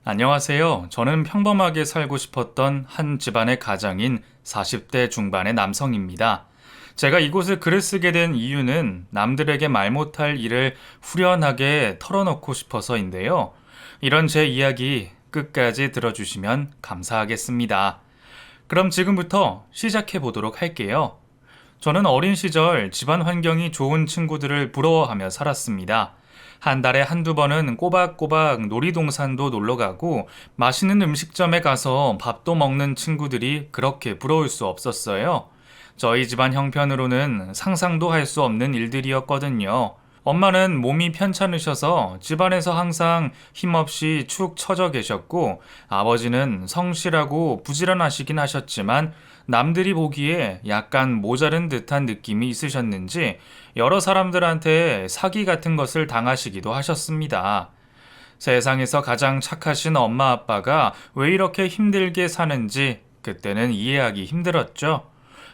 안녕하세요. 저는 평범하게 살고 싶었던 한 집안의 가장인 40대 중반의 남성입니다. 제가 이곳에 글을 쓰게 된 이유는 남들에게 말 못할 일을 후련하게 털어놓고 싶어서인데요. 이런 제 이야기 끝까지 들어주시면 감사하겠습니다. 그럼 지금부터 시작해 보도록 할게요. 저는 어린 시절 집안 환경이 좋은 친구들을 부러워하며 살았습니다. 한 달에 한두 번은 꼬박꼬박 놀이동산도 놀러 가고 맛있는 음식점에 가서 밥도 먹는 친구들이 그렇게 부러울 수 없었어요. 저희 집안 형편으로는 상상도 할 수 없는 일들이었거든요. 엄마는 몸이 편찮으셔서 집안에서 항상 힘없이 축 처져 계셨고, 아버지는 성실하고 부지런하시긴 하셨지만 남들이 보기에 약간 모자른 듯한 느낌이 있으셨는지 여러 사람들한테 사기 같은 것을 당하시기도 하셨습니다. 세상에서 가장 착하신 엄마 아빠가 왜 이렇게 힘들게 사는지 그때는 이해하기 힘들었죠.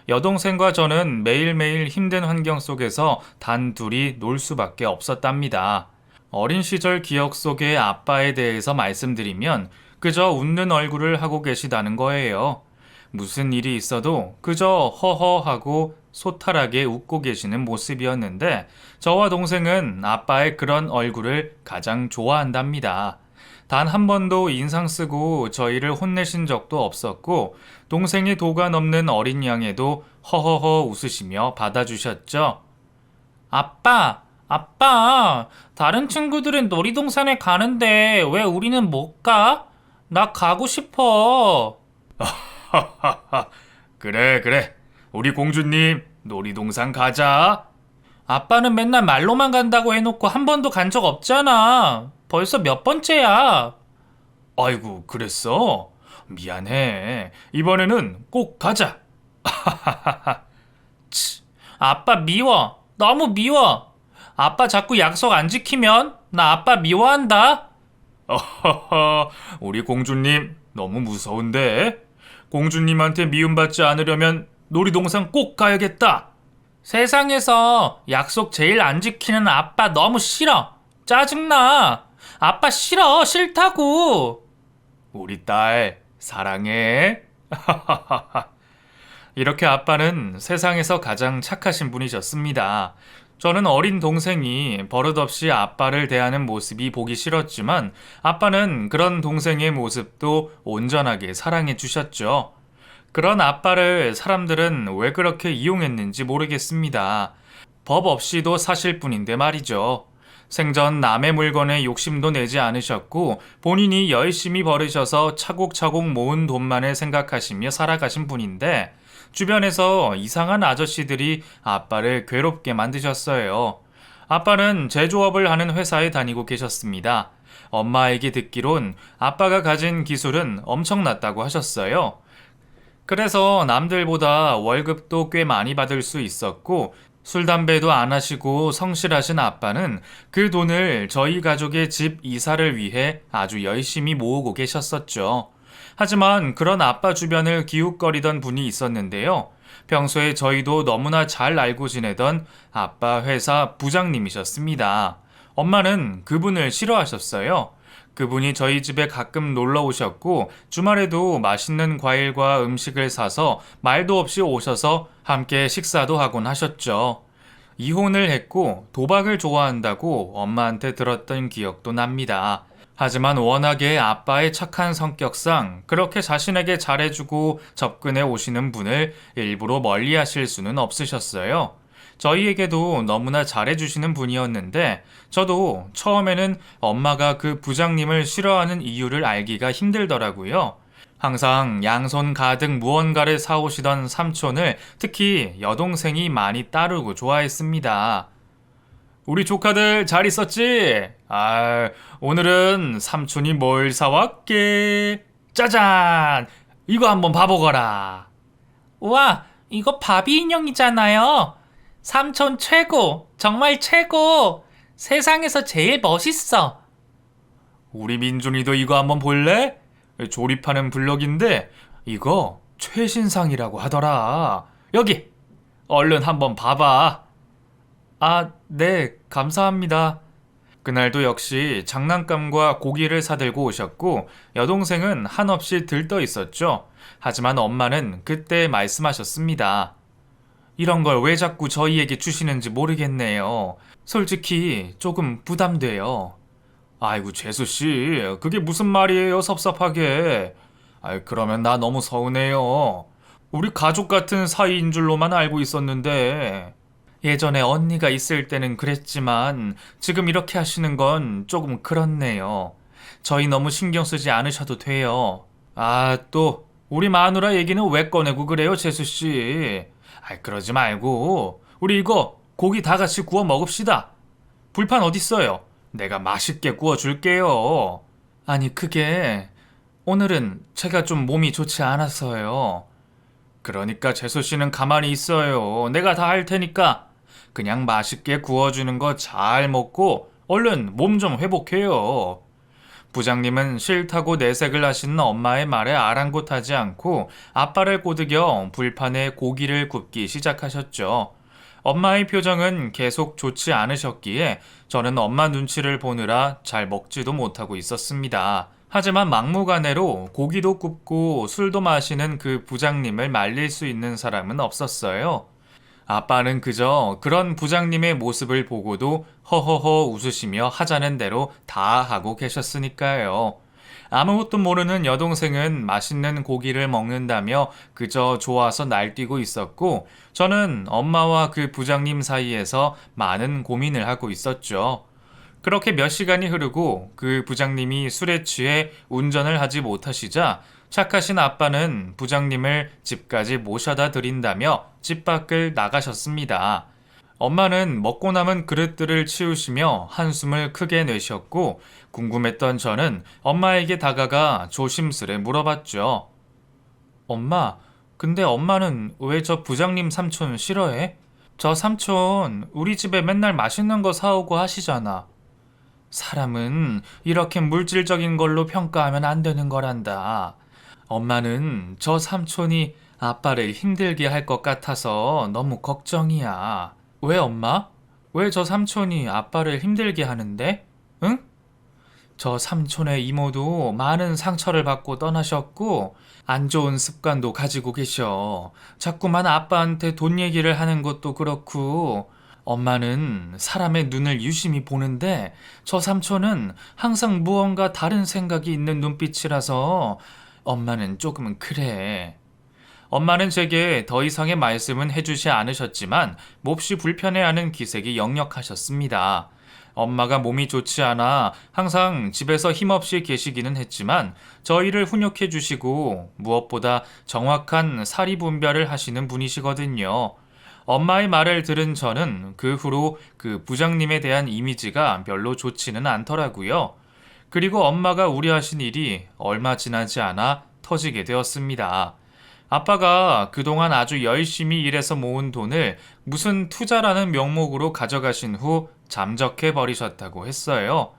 여동생과 저는 매일매일 힘든 환경 속에서 단 둘이 놀 수밖에 없었답니다. 어린 시절 기억 속의 아빠에 대해서 말씀드리면 그저 웃는 얼굴을 하고 계시다는 거예요. 무슨 일이 있어도 그저 허허하고 소탈하게 웃고 계시는 모습이었는데 저와 동생은 아빠의 그런 얼굴을 가장 좋아한답니다. 단 한 번도 인상 쓰고 저희를 혼내신 적도 없었고 동생이 도가 넘는 어린 양에도 허허허 웃으시며 받아주셨죠. 아빠, 다른 친구들은 놀이동산에 가는데 왜 우리는 못 가? 나 가고 싶어. 하하하. 그래, 그래. 우리 공주님, 놀이동산 가자. 아빠는 맨날 말로만 간다고 해놓고 한 번도 간 적 없잖아. 벌써 몇 번째야. 아이고, 그랬어? 미안해. 이번에는 꼭 가자. 치, 아빠 미워. 너무 미워. 아빠 자꾸 약속 안 지키면 나 아빠 미워한다. 어허허, 우리 공주님 너무 무서운데? 공주님한테 미움받지 않으려면 놀이동산 꼭 가야겠다. 세상에서 약속 제일 안 지키는 아빠 너무 싫어. 짜증나. 아빠 싫어. 싫다고. 우리 딸 사랑해. 이렇게 아빠는 세상에서 가장 착하신 분이셨습니다. 저는 어린 동생이 버릇없이 아빠를 대하는 모습이 보기 싫었지만 아빠는 그런 동생의 모습도 온전하게 사랑해 주셨죠. 그런 아빠를 사람들은 왜 그렇게 이용했는지 모르겠습니다. 법 없이도 사실 뿐인데 말이죠. 생전 남의 물건에 욕심도 내지 않으셨고 본인이 열심히 벌으셔서 차곡차곡 모은 돈만을 생각하시며 살아가신 분인데 주변에서 이상한 아저씨들이 아빠를 괴롭게 만드셨어요. 아빠는 제조업을 하는 회사에 다니고 계셨습니다. 엄마에게 듣기론 아빠가 가진 기술은 엄청났다고 하셨어요. 그래서 남들보다 월급도 꽤 많이 받을 수 있었고 술, 담배도 안 하시고 성실하신 아빠는 그 돈을 저희 가족의 집 이사를 위해 아주 열심히 모으고 계셨었죠. 하지만 그런 아빠 주변을 기웃거리던 분이 있었는데요. 평소에 저희도 너무나 잘 알고 지내던 아빠 회사 부장님이셨습니다. 엄마는 그분을 싫어하셨어요. 그분이 저희 집에 가끔 놀러 오셨고 주말에도 맛있는 과일과 음식을 사서 말도 없이 오셔서 함께 식사도 하곤 하셨죠. 이혼을 했고 도박을 좋아한다고 엄마한테 들었던 기억도 납니다. 하지만 워낙에 아빠의 착한 성격상 그렇게 자신에게 잘해주고 접근해 오시는 분을 일부러 멀리 하실 수는 없으셨어요. 저희에게도 너무나 잘해주시는 분이었는데 저도 처음에는 엄마가 그 부장님을 싫어하는 이유를 알기가 힘들더라고요. 항상 양손 가득 무언가를 사오시던 삼촌을 특히 여동생이 많이 따르고 좋아했습니다. 우리 조카들 잘 있었지? 오늘은 삼촌이 뭘 사왔게? 짜잔! 이거 한번 봐보거라. 우와, 이거 바비 인형이잖아요. 삼촌 최고! 정말 최고! 세상에서 제일 멋있어. 우리 민준이도 이거 한번 볼래? 조립하는 블럭인데 이거 최신상이라고 하더라. 여기! 얼른 한번 봐봐. 네, 감사합니다. 그날도 역시 장난감과 고기를 사들고 오셨고 여동생은 한없이 들떠 있었죠. 하지만 엄마는 그때 말씀하셨습니다. 이런 걸 왜 자꾸 저희에게 주시는지 모르겠네요. 솔직히 조금 부담돼요. 아이고, 재수씨, 그게 무슨 말이에요, 섭섭하게. 아이, 그러면 나 너무 서운해요. 우리 가족 같은 사이인 줄로만 알고 있었는데. 예전에 언니가 있을 때는 그랬지만 지금 이렇게 하시는 건 조금 그렇네요. 저희 너무 신경 쓰지 않으셔도 돼요. 아, 또 우리 마누라 얘기는 왜 꺼내고 그래요, 재수씨? 아이, 그러지 말고 우리 이거 고기 다 같이 구워 먹읍시다. 불판 어딨어요? 내가 맛있게 구워줄게요. 아니, 그게 오늘은 제가 좀 몸이 좋지 않아서요. 그러니까 재수씨는 가만히 있어요. 내가 다 할 테니까 그냥 맛있게 구워주는 거 잘 먹고 얼른 몸 좀 회복해요. 부장님은 싫다고 내색을 하시는 엄마의 말에 아랑곳하지 않고 아빠를 꼬드겨 불판에 고기를 굽기 시작하셨죠. 엄마의 표정은 계속 좋지 않으셨기에 저는 엄마 눈치를 보느라 잘 먹지도 못하고 있었습니다. 하지만 막무가내로 고기도 굽고 술도 마시는 그 부장님을 말릴 수 있는 사람은 없었어요. 아빠는 그저 그런 부장님의 모습을 보고도 허허허 웃으시며 하자는 대로 다 하고 계셨으니까요. 아무것도 모르는 여동생은 맛있는 고기를 먹는다며 그저 좋아서 날뛰고 있었고, 저는 엄마와 그 부장님 사이에서 많은 고민을 하고 있었죠. 그렇게 몇 시간이 흐르고 그 부장님이 술에 취해 운전을 하지 못하시자 착하신 아빠는 부장님을 집까지 모셔다 드린다며 집 밖을 나가셨습니다. 엄마는 먹고 남은 그릇들을 치우시며 한숨을 크게 내셨고 궁금했던 저는 엄마에게 다가가 조심스레 물어봤죠. 엄마, 근데 엄마는 왜 저 부장님 삼촌 싫어해? 저 삼촌 우리 집에 맨날 맛있는 거 사오고 하시잖아. 사람은 이렇게 물질적인 걸로 평가하면 안 되는 거란다. 엄마는 저 삼촌이 아빠를 힘들게 할 것 같아서 너무 걱정이야. 왜 엄마? 왜 저 삼촌이 아빠를 힘들게 하는데? 응? 저 삼촌의 이모도 많은 상처를 받고 떠나셨고 안 좋은 습관도 가지고 계셔. 자꾸만 아빠한테 돈 얘기를 하는 것도 그렇고 엄마는 사람의 눈을 유심히 보는데 저 삼촌은 항상 무언가 다른 생각이 있는 눈빛이라서 엄마는 조금은 그래. 엄마는 제게 더 이상의 말씀은 해주지 않으셨지만 몹시 불편해하는 기색이 역력하셨습니다. 엄마가 몸이 좋지 않아 항상 집에서 힘없이 계시기는 했지만 저희를 훈육해 주시고 무엇보다 정확한 사리 분별을 하시는 분이시거든요. 엄마의 말을 들은 저는 그 후로 그 부장님에 대한 이미지가 별로 좋지는 않더라고요. 그리고 엄마가 우려하신 일이 얼마 지나지 않아 터지게 되었습니다. 아빠가 그동안 아주 열심히 일해서 모은 돈을 무슨 투자라는 명목으로 가져가신 후 잠적해 버리셨다고 했어요.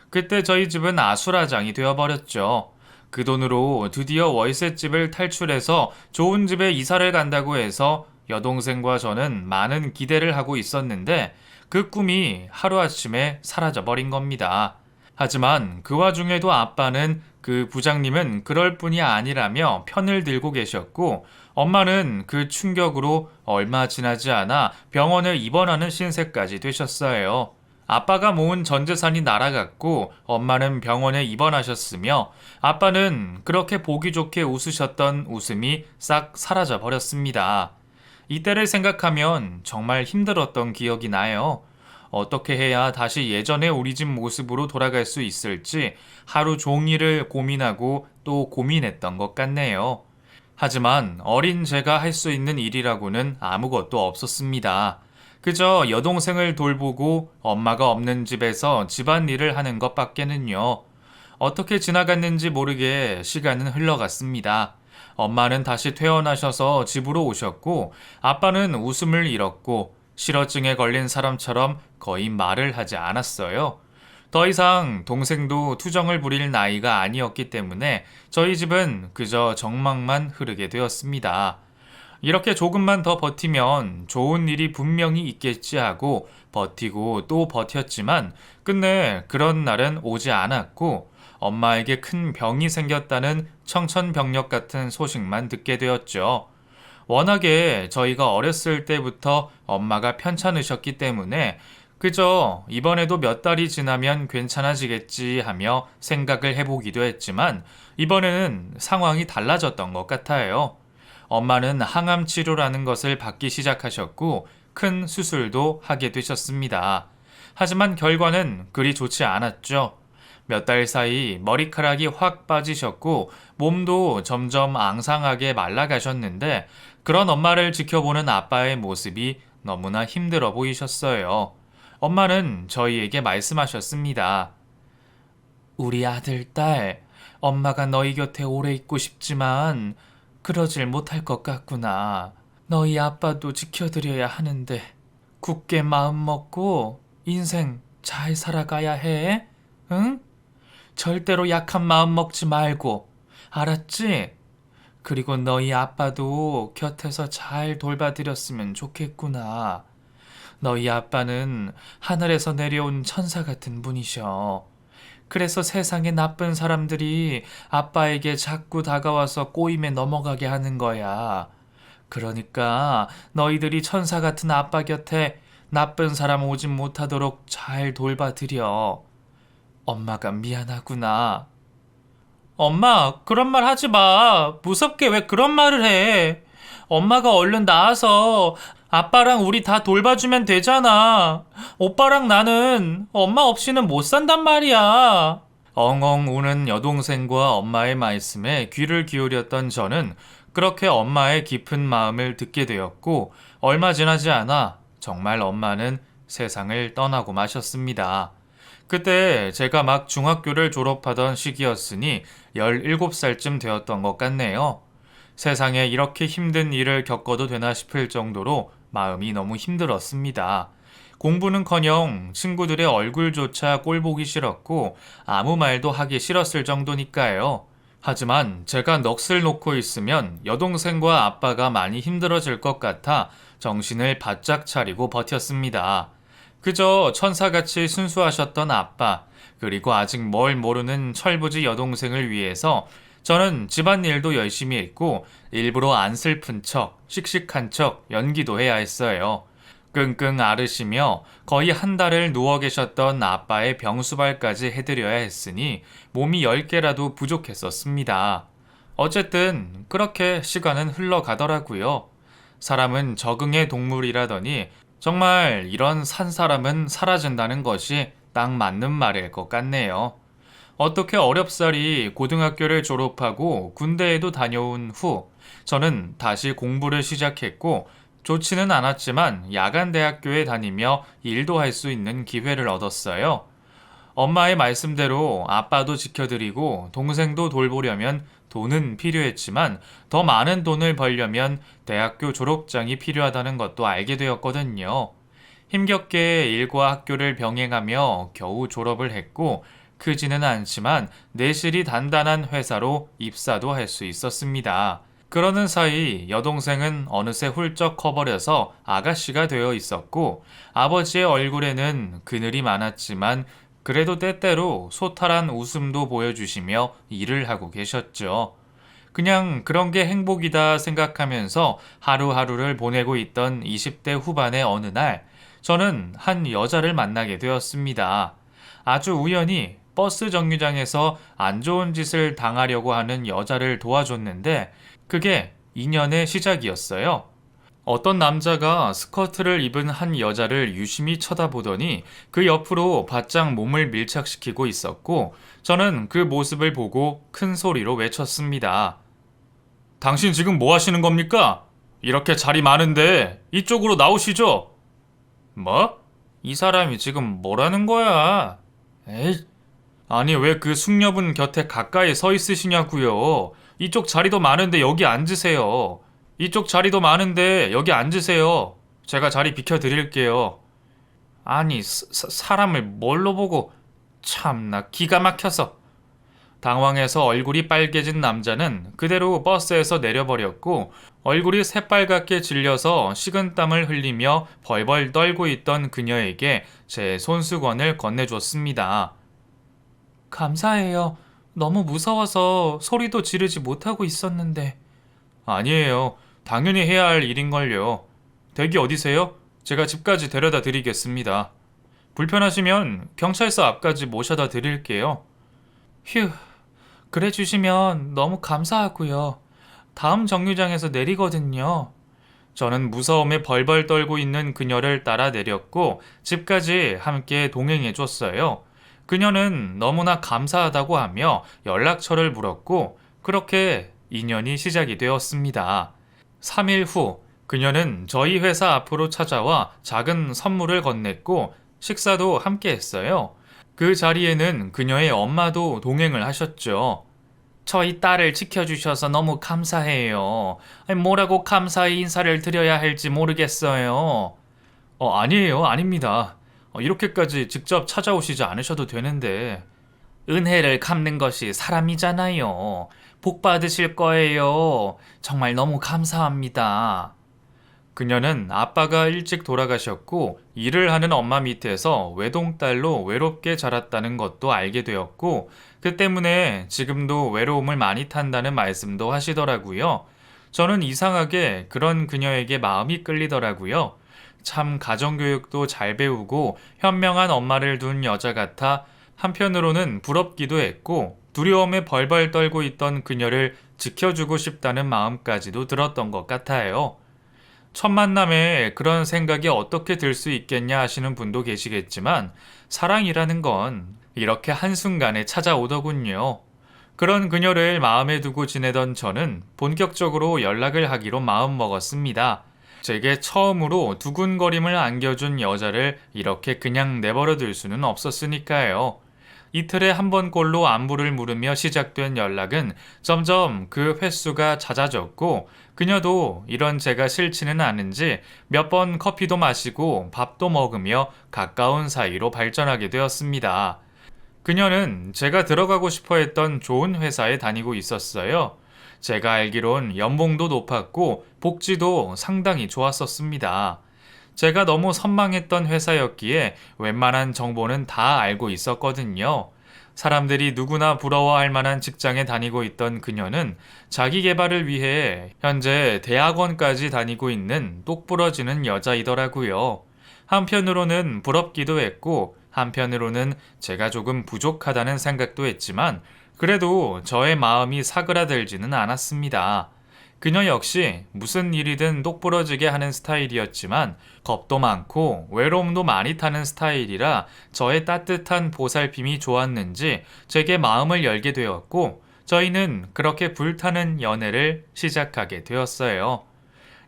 그때 저희 집은 아수라장이 되어버렸죠. 그 돈으로 드디어 월세집을 탈출해서 좋은 집에 이사를 간다고 해서 여동생과 저는 많은 기대를 하고 있었는데 그 꿈이 하루아침에 사라져버린 겁니다. 하지만 그 와중에도 아빠는 그 부장님은 그럴 뿐이 아니라며 편을 들고 계셨고 엄마는 그 충격으로 얼마 지나지 않아 병원에 입원하는 신세까지 되셨어요. 아빠가 모은 전 재산이 날아갔고 엄마는 병원에 입원하셨으며 아빠는 그렇게 보기 좋게 웃으셨던 웃음이 싹 사라져 버렸습니다. 이때를 생각하면 정말 힘들었던 기억이 나요. 어떻게 해야 다시 예전의 우리 집 모습으로 돌아갈 수 있을지 하루 종일을 고민하고 또 고민했던 것 같네요. 하지만 어린 제가 할 수 있는 일이라고는 아무것도 없었습니다. 그저 여동생을 돌보고 엄마가 없는 집에서 집안일을 하는 것밖에는요. 어떻게 지나갔는지 모르게 시간은 흘러갔습니다. 엄마는 다시 퇴원하셔서 집으로 오셨고 아빠는 웃음을 잃었고 실어증에 걸린 사람처럼 거의 말을 하지 않았어요. 더 이상 동생도 투정을 부릴 나이가 아니었기 때문에 저희 집은 그저 정막만 흐르게 되었습니다. 이렇게 조금만 더 버티면 좋은 일이 분명히 있겠지 하고 버티고 또 버텼지만 끝내 그런 날은 오지 않았고 엄마에게 큰 병이 생겼다는 청천벽력 같은 소식만 듣게 되었죠. 워낙에 저희가 어렸을 때부터 엄마가 편찮으셨기 때문에 그저 이번에도 몇 달이 지나면 괜찮아지겠지 하며 생각을 해보기도 했지만 이번에는 상황이 달라졌던 것 같아요. 엄마는 항암 치료라는 것을 받기 시작하셨고 큰 수술도 하게 되셨습니다. 하지만 결과는 그리 좋지 않았죠. 몇 달 사이 머리카락이 확 빠지셨고 몸도 점점 앙상하게 말라가셨는데 그런 엄마를 지켜보는 아빠의 모습이 너무나 힘들어 보이셨어요. 엄마는 저희에게 말씀하셨습니다. 우리 아들, 딸, 엄마가 너희 곁에 오래 있고 싶지만 그러질 못할 것 같구나. 너희 아빠도 지켜드려야 하는데 굳게 마음 먹고 인생 잘 살아가야 해. 응? 절대로 약한 마음 먹지 말고. 알았지? 그리고 너희 아빠도 곁에서 잘 돌봐드렸으면 좋겠구나. 너희 아빠는 하늘에서 내려온 천사 같은 분이셔. 그래서 세상에 나쁜 사람들이 아빠에게 자꾸 다가와서 꼬임에 넘어가게 하는 거야. 그러니까 너희들이 천사 같은 아빠 곁에 나쁜 사람 오진 못하도록 잘 돌봐드려. 엄마가 미안하구나. 엄마, 그런 말 하지 마. 무섭게 왜 그런 말을 해? 엄마가 얼른 나와서 아빠랑 우리 다 돌봐주면 되잖아. 오빠랑 나는 엄마 없이는 못 산단 말이야. 엉엉 우는 여동생과 엄마의 말씀에 귀를 기울였던 저는 그렇게 엄마의 깊은 마음을 듣게 되었고 얼마 지나지 않아 정말 엄마는 세상을 떠나고 마셨습니다. 그때 제가 막 중학교를 졸업하던 시기였으니 17살쯤 되었던 것 같네요. 세상에 이렇게 힘든 일을 겪어도 되나 싶을 정도로 마음이 너무 힘들었습니다. 공부는커녕 친구들의 얼굴조차 꼴보기 싫었고 아무 말도 하기 싫었을 정도니까요. 하지만 제가 넋을 놓고 있으면 여동생과 아빠가 많이 힘들어질 것 같아 정신을 바짝 차리고 버텼습니다. 그저 천사같이 순수하셨던 아빠, 그리고 아직 뭘 모르는 철부지 여동생을 위해서 저는 집안일도 열심히 했고 일부러 안 슬픈 척, 씩씩한 척 연기도 해야 했어요. 끙끙 앓으시며 거의 한 달을 누워 계셨던 아빠의 병수발까지 해드려야 했으니 몸이 10개라도 부족했었습니다. 어쨌든 그렇게 시간은 흘러가더라고요. 사람은 적응의 동물이라더니 정말 이런 산 사람은 사라진다는 것이 딱 맞는 말일 것 같네요. 어떻게 어렵사리 고등학교를 졸업하고 군대에도 다녀온 후 저는 다시 공부를 시작했고 좋지는 않았지만 야간 대학교에 다니며 일도 할 수 있는 기회를 얻었어요. 엄마의 말씀대로 아빠도 지켜드리고 동생도 돌보려면 돈은 필요했지만 더 많은 돈을 벌려면 대학교 졸업장이 필요하다는 것도 알게 되었거든요. 힘겹게 일과 학교를 병행하며 겨우 졸업을 했고 크지는 않지만 내실이 단단한 회사로 입사도 할 수 있었습니다. 그러는 사이 여동생은 어느새 훌쩍 커버려서 아가씨가 되어 있었고 아버지의 얼굴에는 그늘이 많았지만 그래도 때때로 소탈한 웃음도 보여주시며 일을 하고 계셨죠. 그냥 그런 게 행복이다 생각하면서 하루하루를 보내고 있던 20대 후반의 어느 날 저는 한 여자를 만나게 되었습니다. 아주 우연히 버스 정류장에서 안 좋은 짓을 당하려고 하는 여자를 도와줬는데 그게 인연의 시작이었어요. 어떤 남자가 스커트를 입은 한 여자를 유심히 쳐다보더니 그 옆으로 바짝 몸을 밀착시키고 있었고 저는 그 모습을 보고 큰 소리로 외쳤습니다. 당신 지금 뭐 하시는 겁니까? 이렇게 자리 많은데 이쪽으로 나오시죠? 뭐? 이 사람이 지금 뭐라는 거야? 에이, 아니 왜 그 숙녀분 곁에 가까이 서 있으시냐고요. 이쪽 자리도 많은데 여기 앉으세요. 이쪽 자리도 많은데 여기 앉으세요. 제가 자리 비켜드릴게요. 아니 사람을 뭘로 보고 참나 기가 막혀서. 당황해서 얼굴이 빨개진 남자는 그대로 버스에서 내려버렸고 얼굴이 새빨갛게 질려서 식은땀을 흘리며 벌벌 떨고 있던 그녀에게 제 손수건을 건네줬습니다. 감사해요. 너무 무서워서 소리도 지르지 못하고 있었는데. 아니에요. 당연히 해야 할 일인걸요. 댁이 어디세요? 제가 집까지 데려다 드리겠습니다. 불편하시면 경찰서 앞까지 모셔다 드릴게요. 휴, 그래 주시면 너무 감사하고요. 다음 정류장에서 내리거든요. 저는 무서움에 벌벌 떨고 있는 그녀를 따라 내렸고 집까지 함께 동행해 줬어요. 그녀는 너무나 감사하다고 하며 연락처를 물었고 그렇게 인연이 시작이 되었습니다. 3일 후 그녀는 저희 회사 앞으로 찾아와 작은 선물을 건넸고 식사도 함께 했어요. 그 자리에는 그녀의 엄마도 동행을 하셨죠. 저희 딸을 지켜주셔서 너무 감사해요. 뭐라고 감사의 인사를 드려야 할지 모르겠어요. 아니에요. 아닙니다. 이렇게까지 직접 찾아오시지 않으셔도 되는데. 은혜를 갚는 것이 사람이잖아요. 복 받으실 거예요. 정말 너무 감사합니다. 그녀는 아빠가 일찍 돌아가셨고 일을 하는 엄마 밑에서 외동딸로 외롭게 자랐다는 것도 알게 되었고 그 때문에 지금도 외로움을 많이 탄다는 말씀도 하시더라고요. 저는 이상하게 그런 그녀에게 마음이 끌리더라고요. 참 가정교육도 잘 배우고 현명한 엄마를 둔 여자 같아 한편으로는 부럽기도 했고 두려움에 벌벌 떨고 있던 그녀를 지켜주고 싶다는 마음까지도 들었던 것 같아요. 첫 만남에 그런 생각이 어떻게 들 수 있겠냐 하시는 분도 계시겠지만 사랑이라는 건 이렇게 한순간에 찾아오더군요. 그런 그녀를 마음에 두고 지내던 저는 본격적으로 연락을 하기로 마음먹었습니다. 제게 처음으로 두근거림을 안겨준 여자를 이렇게 그냥 내버려 둘 수는 없었으니까요. 이틀에 한 번꼴로 안부를 물으며 시작된 연락은 점점 그 횟수가 잦아졌고 그녀도 이런 제가 싫지는 않은지 몇 번 커피도 마시고 밥도 먹으며 가까운 사이로 발전하게 되었습니다. 그녀는 제가 들어가고 싶어 했던 좋은 회사에 다니고 있었어요. 제가 알기론 연봉도 높았고 복지도 상당히 좋았었습니다. 제가 너무 선망했던 회사였기에 웬만한 정보는 다 알고 있었거든요. 사람들이 누구나 부러워할 만한 직장에 다니고 있던 그녀는 자기 개발을 위해 현재 대학원까지 다니고 있는 똑부러지는 여자이더라고요. 한편으로는 부럽기도 했고 한편으로는 제가 조금 부족하다는 생각도 했지만 그래도 저의 마음이 사그라들지는 않았습니다. 그녀 역시 무슨 일이든 똑부러지게 하는 스타일이었지만 겁도 많고 외로움도 많이 타는 스타일이라 저의 따뜻한 보살핌이 좋았는지 제게 마음을 열게 되었고 저희는 그렇게 불타는 연애를 시작하게 되었어요.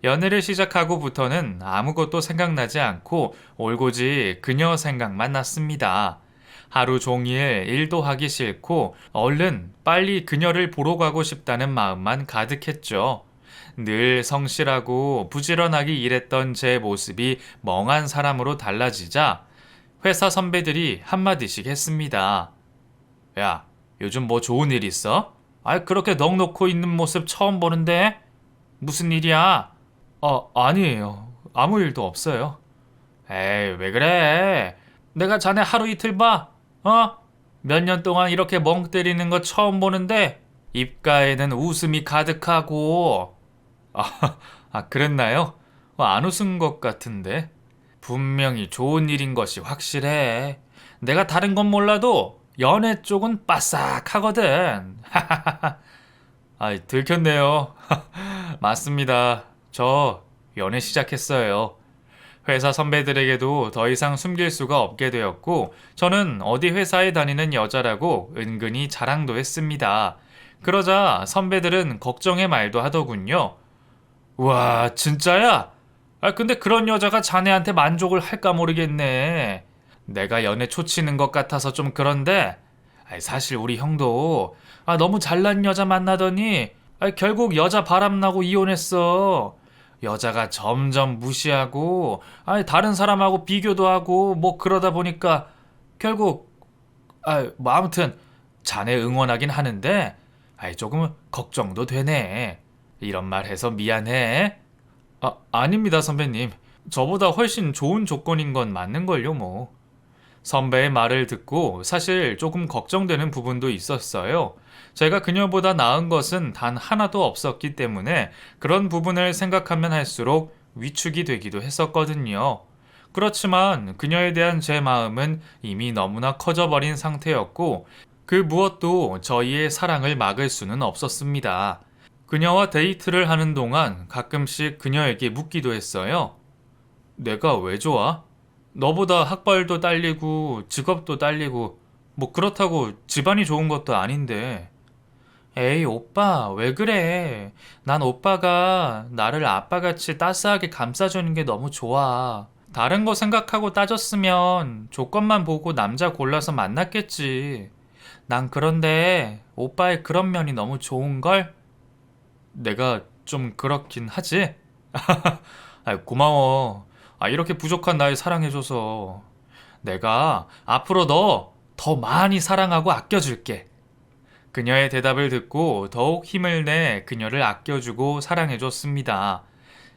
연애를 시작하고부터는 아무것도 생각나지 않고 올고지 그녀 생각만 났습니다. 하루 종일 일도 하기 싫고 얼른 빨리 그녀를 보러 가고 싶다는 마음만 가득했죠. 늘 성실하고 부지런하게 일했던 제 모습이 멍한 사람으로 달라지자 회사 선배들이 한마디씩 했습니다. 야, 요즘 뭐 좋은 일 있어? 그렇게 넋 놓고 있는 모습 처음 보는데? 무슨 일이야? 아니에요. 아무 일도 없어요. 에이, 왜 그래? 내가 자네 하루 이틀 봐? 몇 년 동안 이렇게 멍 때리는 거 처음 보는데 입가에는 웃음이 가득하고 그랬나요? 안 웃은 것 같은데 분명히 좋은 일인 것이 확실해. 내가 다른 건 몰라도 연애 쪽은 빠싹하거든. 들켰네요. 맞습니다. 저 연애 시작했어요. 회사 선배들에게도 더 이상 숨길 수가 없게 되었고 저는 어디 회사에 다니는 여자라고 은근히 자랑도 했습니다. 그러자 선배들은 걱정의 말도 하더군요. 우와, 진짜야? 근데 그런 여자가 자네한테 만족을 할까 모르겠네. 내가 연애 초치는 것 같아서 좀 그런데 사실 우리 형도 너무 잘난 여자 만나더니 결국 여자 바람나고 이혼했어. 여자가 점점 무시하고 다른 사람하고 비교도 하고 뭐 그러다 보니까 결국 뭐 아무튼 자네 응원하긴 하는데, 조금 걱정도 되네. 이런 말 해서 미안해. 아닙니다, 선배님. 저보다 훨씬 좋은 조건인 건 맞는걸요, 뭐. 선배의 말을 듣고 사실 조금 걱정되는 부분도 있었어요. 제가 그녀보다 나은 것은 단 하나도 없었기 때문에 그런 부분을 생각하면 할수록 위축이 되기도 했었거든요. 그렇지만 그녀에 대한 제 마음은 이미 너무나 커져버린 상태였고 그 무엇도 저희의 사랑을 막을 수는 없었습니다. 그녀와 데이트를 하는 동안 가끔씩 그녀에게 묻기도 했어요. 내가 왜 좋아? 너보다 학벌도 딸리고 직업도 딸리고 뭐 그렇다고 집안이 좋은 것도 아닌데. 에이, 오빠, 왜 그래? 난 오빠가 나를 아빠같이 따스하게 감싸주는 게 너무 좋아. 다른 거 생각하고 따졌으면 조건만 보고 남자 골라서 만났겠지. 난 그런데 오빠의 그런 면이 너무 좋은걸? 내가 좀 그렇긴 하지? 고마워. 이렇게 부족한 날 사랑해줘서. 내가 앞으로 너 더 많이 사랑하고 아껴줄게. 그녀의 대답을 듣고 더욱 힘을 내 그녀를 아껴주고 사랑해줬습니다.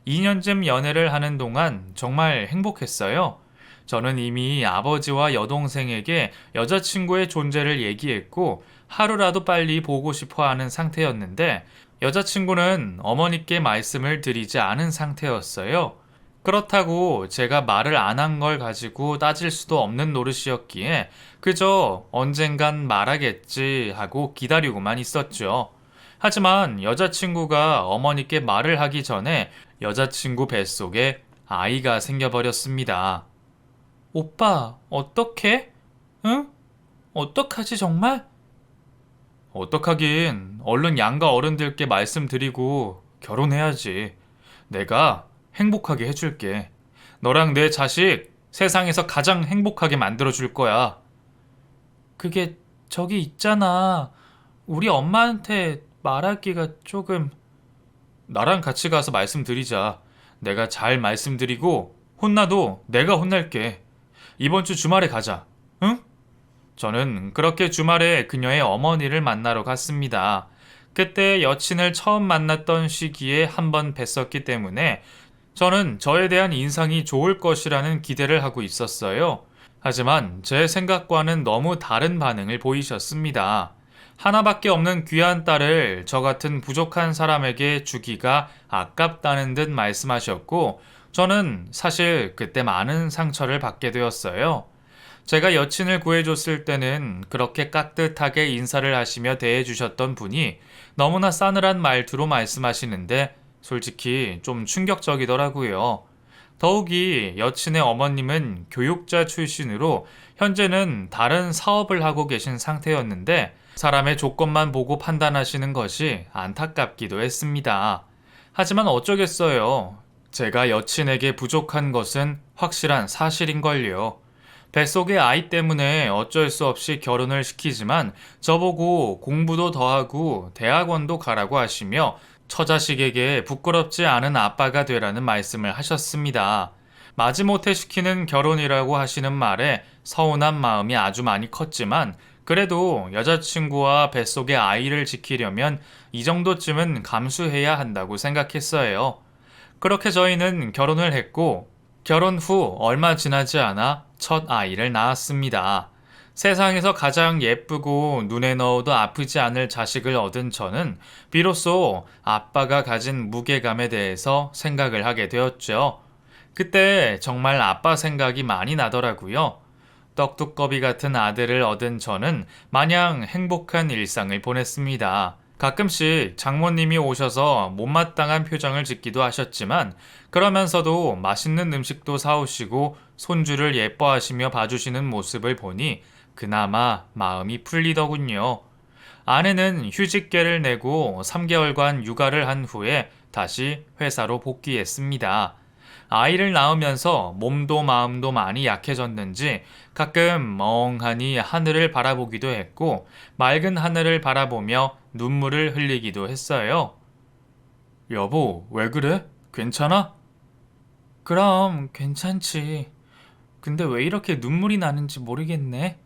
2년쯤 연애를 하는 동안 정말 행복했어요. 저는 이미 아버지와 여동생에게 여자친구의 존재를 얘기했고 하루라도 빨리 보고 싶어 하는 상태였는데 여자친구는 어머니께 말씀을 드리지 않은 상태였어요. 그렇다고 제가 말을 안 한 걸 가지고 따질 수도 없는 노릇이었기에 그저 언젠간 말하겠지 하고 기다리고만 있었죠. 하지만 여자친구가 어머니께 말을 하기 전에 여자친구 뱃속에 아이가 생겨버렸습니다. 오빠, 어떡해? 응? 어떡하지 정말? 어떡하긴 얼른 양가 어른들께 말씀드리고 결혼해야지. 내가 행복하게 해줄게. 너랑 내 자식 세상에서 가장 행복하게 만들어줄 거야. 그게 저기 있잖아. 우리 엄마한테 말하기가 조금... 나랑 같이 가서 말씀드리자. 내가 잘 말씀드리고 혼나도 내가 혼날게. 이번 주 주말에 가자. 응? 저는 그렇게 주말에 그녀의 어머니를 만나러 갔습니다. 그때 여친을 처음 만났던 시기에 한번 뵀었기 때문에 저는 저에 대한 인상이 좋을 것이라는 기대를 하고 있었어요. 하지만 제 생각과는 너무 다른 반응을 보이셨습니다. 하나밖에 없는 귀한 딸을 저 같은 부족한 사람에게 주기가 아깝다는 듯 말씀하셨고, 저는 사실 그때 많은 상처를 받게 되었어요. 제가 여친을 구해줬을 때는 그렇게 깍듯하게 인사를 하시며 대해주셨던 분이 너무나 싸늘한 말투로 말씀하시는데 솔직히 좀 충격적이더라고요. 더욱이 여친의 어머님은 교육자 출신으로 현재는 다른 사업을 하고 계신 상태였는데 사람의 조건만 보고 판단하시는 것이 안타깝기도 했습니다. 하지만 어쩌겠어요. 제가 여친에게 부족한 것은 확실한 사실인걸요. 뱃속의 아이 때문에 어쩔 수 없이 결혼을 시키지만 저보고 공부도 더 하고 대학원도 가라고 하시며 처자식에게 부끄럽지 않은 아빠가 되라는 말씀을 하셨습니다. 마지못해 시키는 결혼이라고 하시는 말에 서운한 마음이 아주 많이 컸지만 그래도 여자친구와 뱃속의 아이를 지키려면 이 정도쯤은 감수해야 한다고 생각했어요. 그렇게 저희는 결혼을 했고 결혼 후 얼마 지나지 않아 첫 아이를 낳았습니다. 세상에서 가장 예쁘고 눈에 넣어도 아프지 않을 자식을 얻은 저는 비로소 아빠가 가진 무게감에 대해서 생각을 하게 되었죠. 그때 정말 아빠 생각이 많이 나더라고요. 떡두꺼비 같은 아들을 얻은 저는 마냥 행복한 일상을 보냈습니다. 가끔씩 장모님이 오셔서 못마땅한 표정을 짓기도 하셨지만 그러면서도 맛있는 음식도 사오시고 손주를 예뻐하시며 봐주시는 모습을 보니 그나마 마음이 풀리더군요. 아내는 휴직계를 내고 3개월간 육아를 한 후에 다시 회사로 복귀했습니다. 아이를 낳으면서 몸도 마음도 많이 약해졌는지 가끔 멍하니 하늘을 바라보기도 했고 맑은 하늘을 바라보며 눈물을 흘리기도 했어요. 여보, 왜 그래? 괜찮아? 그럼 괜찮지. 근데 왜 이렇게 눈물이 나는지 모르겠네.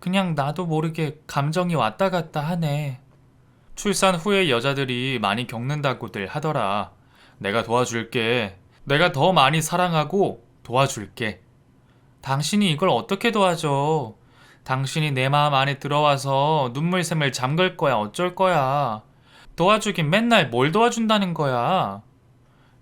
그냥 나도 모르게 감정이 왔다 갔다 하네. 출산 후에 여자들이 많이 겪는다고들 하더라. 내가 도와줄게. 내가 더 많이 사랑하고 도와줄게. 당신이 이걸 어떻게 도와줘? 당신이 내 마음 안에 들어와서 눈물샘을 잠글 거야, 어쩔 거야. 도와주긴 맨날 뭘 도와준다는 거야.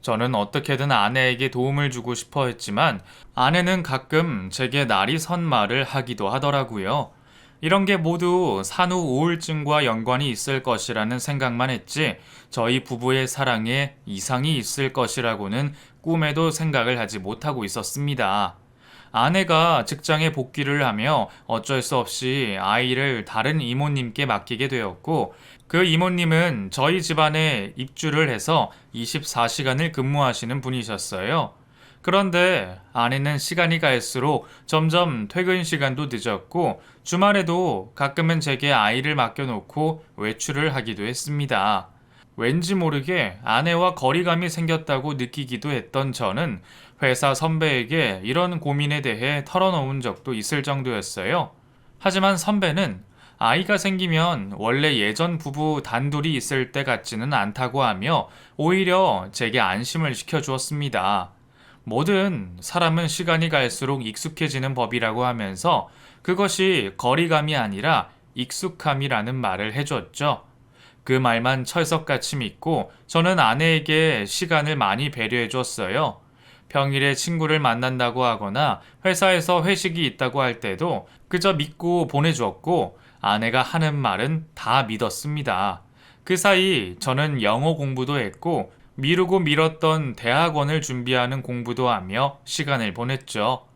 저는 어떻게든 아내에게 도움을 주고 싶어 했지만 아내는 가끔 제게 날이 선 말을 하기도 하더라고요. 이런 게 모두 산후 우울증과 연관이 있을 것이라는 생각만 했지 저희 부부의 사랑에 이상이 있을 것이라고는 꿈에도 생각을 하지 못하고 있었습니다. 아내가 직장에 복귀를 하며 어쩔 수 없이 아이를 다른 이모님께 맡기게 되었고 그 이모님은 저희 집안에 입주를 해서 24시간을 근무하시는 분이셨어요. 그런데 아내는 시간이 갈수록 점점 퇴근 시간도 늦었고 주말에도 가끔은 제게 아이를 맡겨놓고 외출을 하기도 했습니다. 왠지 모르게 아내와 거리감이 생겼다고 느끼기도 했던 저는 회사 선배에게 이런 고민에 대해 털어놓은 적도 있을 정도였어요. 하지만 선배는 아이가 생기면 원래 예전 부부 단둘이 있을 때 같지는 않다고 하며 오히려 제게 안심을 시켜주었습니다. 뭐든 사람은 시간이 갈수록 익숙해지는 법이라고 하면서 그것이 거리감이 아니라 익숙함이라는 말을 해줬죠. 그 말만 철석같이 믿고 저는 아내에게 시간을 많이 배려해 줬어요. 평일에 친구를 만난다고 하거나 회사에서 회식이 있다고 할 때도 그저 믿고 보내주었고 아내가 하는 말은 다 믿었습니다. 그 사이 저는 영어 공부도 했고 미루고 미뤘던 대학원을 준비하는 공부도 하며 시간을 보냈죠.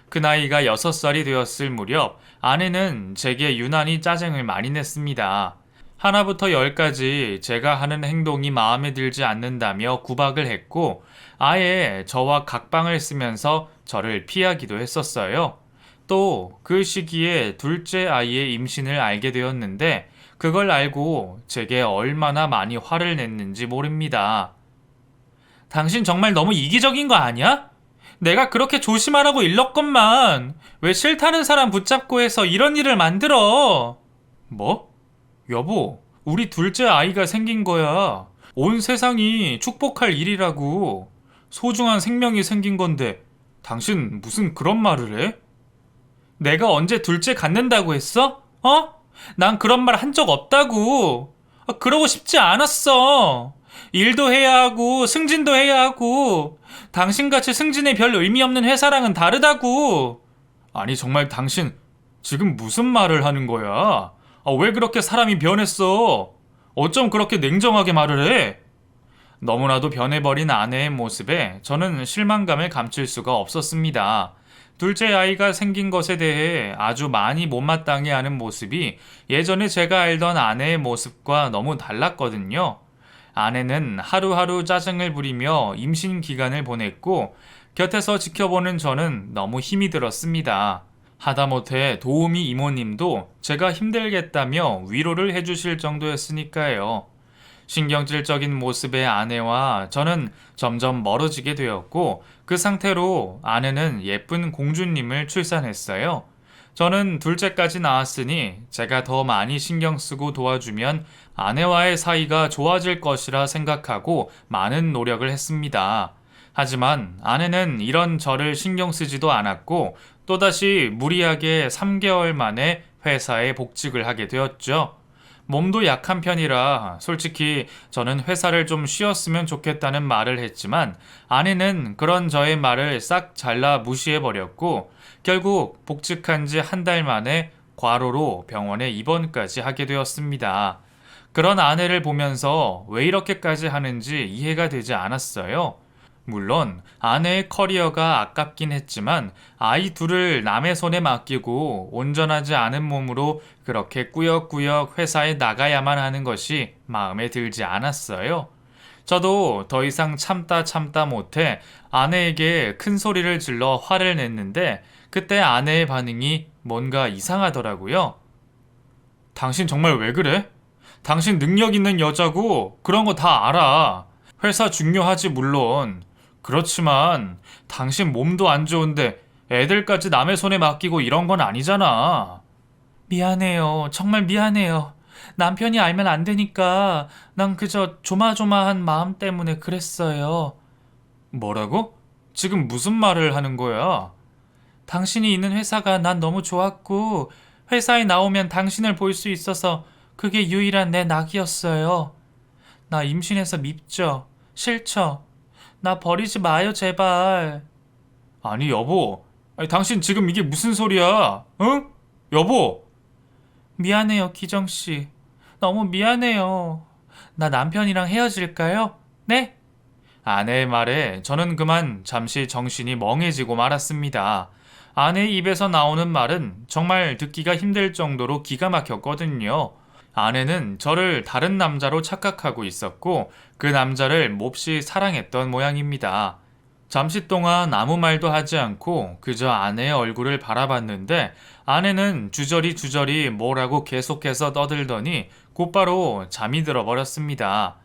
그 나이가 6살이 되었을 무렵 아내는 제게 유난히 짜증을 많이 냈습니다. 하나부터 10까지 제가 하는 행동이 마음에 들지 않는다며 구박을 했고 아예 저와 각방을 쓰면서 저를 피하기도 했었어요. 또 그 시기에 둘째 아이의 임신을 알게 되었는데 그걸 알고 제게 얼마나 많이 화를 냈는지 모릅니다. 당신 정말 너무 이기적인 거 아니야? 내가 그렇게 조심하라고 일렀건만 왜 싫다는 사람 붙잡고 해서 이런 일을 만들어? 뭐? 여보, 우리 둘째 아이가 생긴 거야. 온 세상이 축복할 일이라고. 소중한 생명이 생긴 건데 당신 무슨 그런 말을 해? 내가 언제 둘째 갖는다고 했어? 어? 난 그런 말 한 적 없다고. 그러고 싶지 않았어. 일도 해야 하고 승진도 해야 하고 당신같이 승진에 별 의미 없는 회사랑은 다르다고. 아니 정말 당신 지금 무슨 말을 하는 거야? 왜 그렇게 사람이 변했어? 어쩜 그렇게 냉정하게 말을 해? 너무나도 변해버린 아내의 모습에 저는 실망감을 감출 수가 없었습니다. 둘째 아이가 생긴 것에 대해 아주 많이 못마땅해하는 모습이 예전에 제가 알던 아내의 모습과 너무 달랐거든요. 아내는 하루하루 짜증을 부리며 임신 기간을 보냈고 곁에서 지켜보는 저는 너무 힘이 들었습니다. 하다못해 도우미 이모님도 제가 힘들겠다며 위로를 해주실 정도였으니까요. 신경질적인 모습의 아내와 저는 점점 멀어지게 되었고 그 상태로 아내는 예쁜 공주님을 출산했어요. 저는 둘째까지 낳았으니 제가 더 많이 신경 쓰고 도와주면 아내와의 사이가 좋아질 것이라 생각하고 많은 노력을 했습니다. 하지만 아내는 이런 저를 신경 쓰지도 않았고 또다시 무리하게 3개월 만에 회사에 복직을 하게 되었죠. 몸도 약한 편이라 솔직히 저는 회사를 좀 쉬었으면 좋겠다는 말을 했지만 아내는 그런 저의 말을 싹 잘라 무시해버렸고 결국 복직한 지 한 달 만에 과로로 병원에 입원까지 하게 되었습니다. 그런 아내를 보면서 왜 이렇게까지 하는지 이해가 되지 않았어요. 물론 아내의 커리어가 아깝긴 했지만 아이 둘을 남의 손에 맡기고 온전하지 않은 몸으로 그렇게 꾸역꾸역 회사에 나가야만 하는 것이 마음에 들지 않았어요. 저도 더 이상 참다 못해 아내에게 큰 소리를 질러 화를 냈는데 그때 아내의 반응이 뭔가 이상하더라고요. 당신 정말 왜 그래? 당신 능력 있는 여자고 그런 거 다 알아. 회사 중요하지 물론. 그렇지만 당신 몸도 안 좋은데 애들까지 남의 손에 맡기고 이런 건 아니잖아. 미안해요. 정말 미안해요. 남편이 알면 안 되니까 난 그저 조마조마한 마음 때문에 그랬어요. 뭐라고? 지금 무슨 말을 하는 거야? 당신이 있는 회사가 난 너무 좋았고, 회사에 나오면 당신을 볼 수 있어서 그게 유일한 내 낙이었어요. 나 임신해서 밉죠? 싫죠? 나 버리지 마요, 제발. 아니, 여보. 아니, 당신 지금 이게 무슨 소리야? 응? 여보! 미안해요, 기정씨. 너무 미안해요. 나 남편이랑 헤어질까요? 네? 아내의 말에 저는 그만 잠시 정신이 멍해지고 말았습니다. 아내의 입에서 나오는 말은 정말 듣기가 힘들 정도로 기가 막혔거든요. 아내는 저를 다른 남자로 착각하고 있었고 그 남자를 몹시 사랑했던 모양입니다. 잠시 동안 아무 말도 하지 않고 그저 아내의 얼굴을 바라봤는데 아내는 주저리 뭐라고 계속해서 떠들더니 곧바로 잠이 들어 버렸습니다.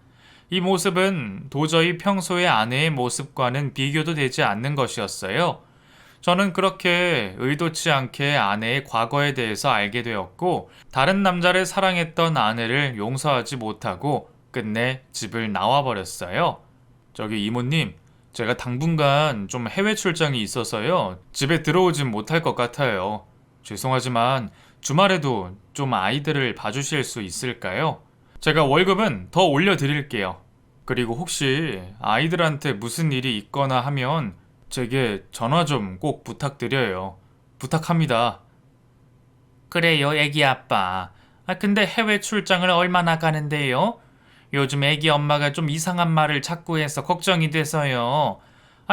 이 모습은 도저히 평소의 아내의 모습과는 비교도 되지 않는 것이었어요. 저는 그렇게 의도치 않게 아내의 과거에 대해서 알게 되었고, 다른 남자를 사랑했던 아내를 용서하지 못하고 끝내 집을 나와버렸어요. 저기 이모님, 제가 당분간 좀 해외 출장이 있어서요. 집에 들어오진 못할 것 같아요. 죄송하지만 주말에도 좀 아이들을 봐주실 수 있을까요? 제가 월급은 더 올려드릴게요. 그리고 혹시 아이들한테 무슨 일이 있거나 하면 제게 전화 좀 꼭 부탁드려요. 부탁합니다. 그래요, 애기 아빠. 근데 해외 출장을 얼마나 가는데요? 요즘 애기 엄마가 좀 이상한 말을 자꾸 해서 걱정이 돼서요.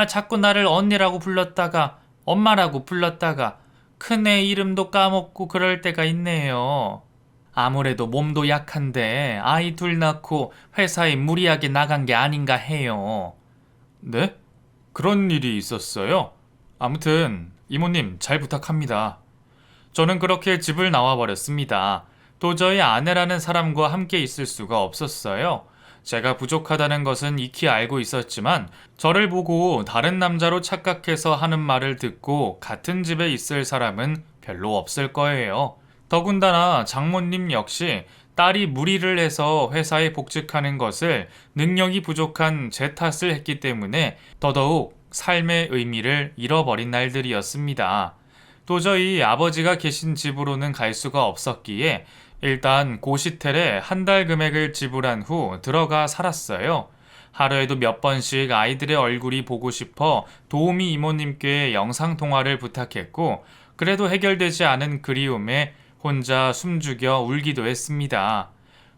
자꾸 나를 언니라고 불렀다가 엄마라고 불렀다가 큰애 이름도 까먹고 그럴 때가 있네요. 아무래도 몸도 약한데 아이 둘 낳고 회사에 무리하게 나간 게 아닌가 해요. 네? 그런 일이 있었어요? 아무튼 이모님 잘 부탁합니다. 저는 그렇게 집을 나와 버렸습니다. 도저히 아내라는 사람과 함께 있을 수가 없었어요. 제가 부족하다는 것은 익히 알고 있었지만 저를 보고 다른 남자로 착각해서 하는 말을 듣고 같은 집에 있을 사람은 별로 없을 거예요. 더군다나 장모님 역시 딸이 무리를 해서 회사에 복직하는 것을 능력이 부족한 제 탓을 했기 때문에 더더욱 삶의 의미를 잃어버린 날들이었습니다. 도저히 아버지가 계신 집으로는 갈 수가 없었기에 일단 고시텔에 한 달 금액을 지불한 후 들어가 살았어요. 하루에도 몇 번씩 아이들의 얼굴이 보고 싶어 도우미 이모님께 영상통화를 부탁했고 그래도 해결되지 않은 그리움에 혼자 숨죽여 울기도 했습니다.